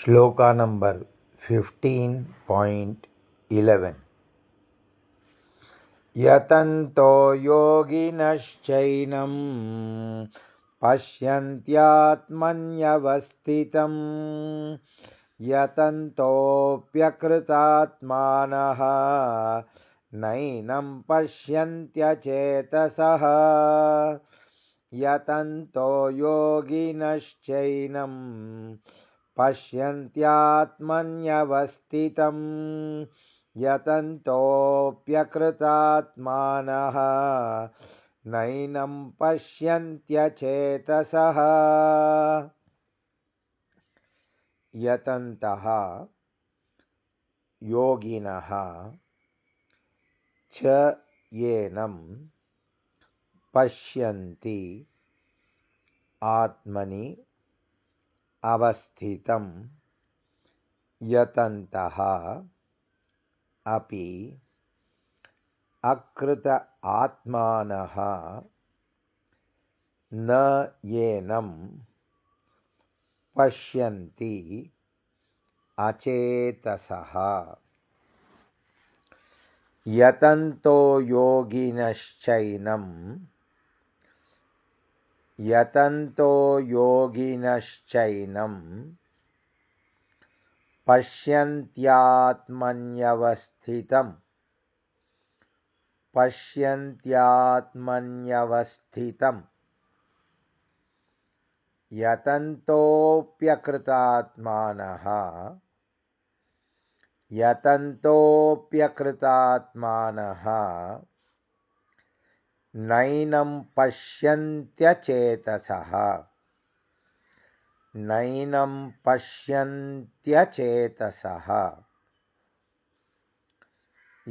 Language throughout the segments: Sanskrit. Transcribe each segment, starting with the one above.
श्लोका नंबर 15.11 यतन्तो योगिनश्चैनं पश्यन्त्यात्मन्यवस्थितं यतन्तोऽप्यकृतात्मानः नैनं पश्यन्त्यचेतसः यतन्तो योगिनश्चैनं पश्यन्त्यात्मन्यवस्थितं यतन्तोऽप्यकृतात्मानः नैनं पश्यन्त्यचेतसः। यतन्तः योगिनः च येनं पश्यन्ति आत्मनि अवस्थितं यतन्तः अपि अकृत आत्मानः न येनं पश्यन्ति अचेतसः। यतन्तो योगिनश्चैनं पश्यन्त्यात्मन्यवस्थितं यतन्तोऽप्यकृतात्मानः नैनं पश्यन्त्यचेतसः।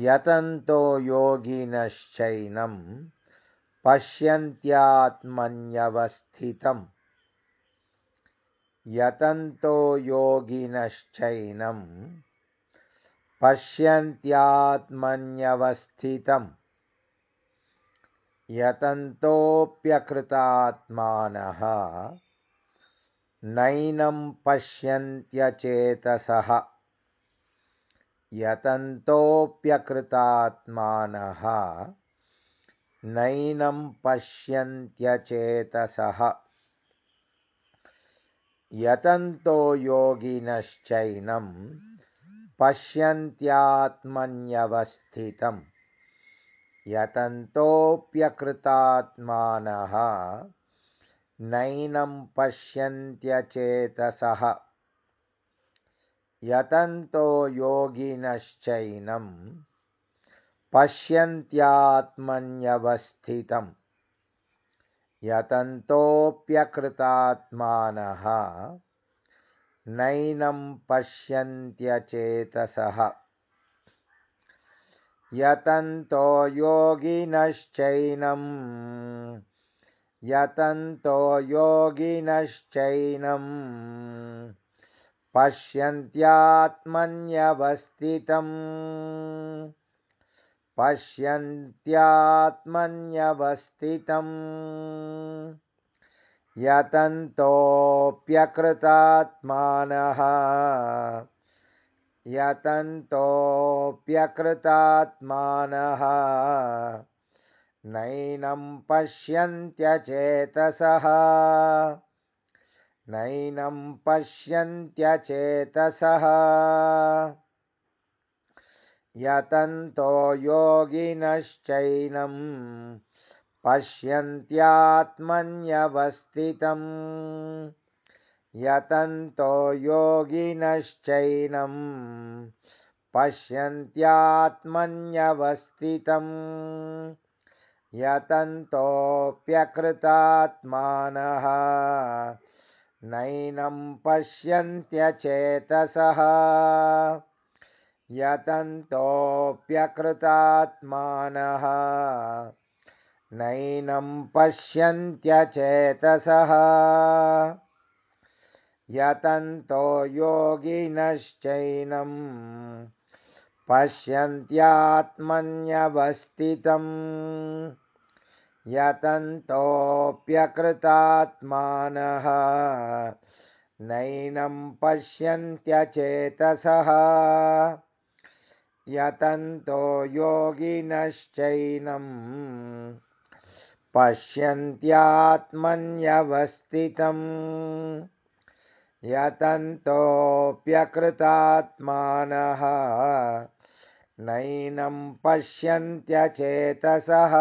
यतन्तो योगिनश्चैनं पश्यन्त्यात्मन्यवस्थितं यतन्तोऽप्यकृतात्मानः नैनं पश्यन्त्यचेतसः। यतन्तोऽप्यकृतात्मानः नैनं पश्यन्त्यचेतसः। यतन्तो योगिनश्चैनं पश्यन्त्यात्मन्यवस्थितं यतन्तोऽप्यकृतात्मानः नैनं पश्यन्त्यचेतसः। यतन्तो योगिनश्चैनं पश्यन्त्यात्मन्यवस्थितं यतन्तोऽप्यकृतात्मानः नैनं पश्यन्त्यचेतसः। यतन्तो योगिनश्चैनं पश्यन्त्यात्मन्यवस्थितं यतन्तोऽप्यकृतात्मानः नैनं पश्यन्त्यचेतसः। यतन्तो योगिनश्चैनं पश्यन्त्यात्मन्यवस्थितं यतन्तोऽप्यकृतात्मानः नैनं पश्यन्त्यचेतसः। यतन्तोऽप्यकृतात्मानः नैनं पश्यन्त्यचेतसः। यतन्तो योगिनश्चैनं पश्यन्त्यात्मन्यवस्थितं यतन्तोऽप्यकृतात्मानः नैनं पश्यन्त्यचेतसः यतन्तो योगिनश्चैनं पश्यन्त्यात्मन्यवस्थितम् यतन्तोऽप्यकृतात्मानः नैनं पश्यन्त्यचेतसः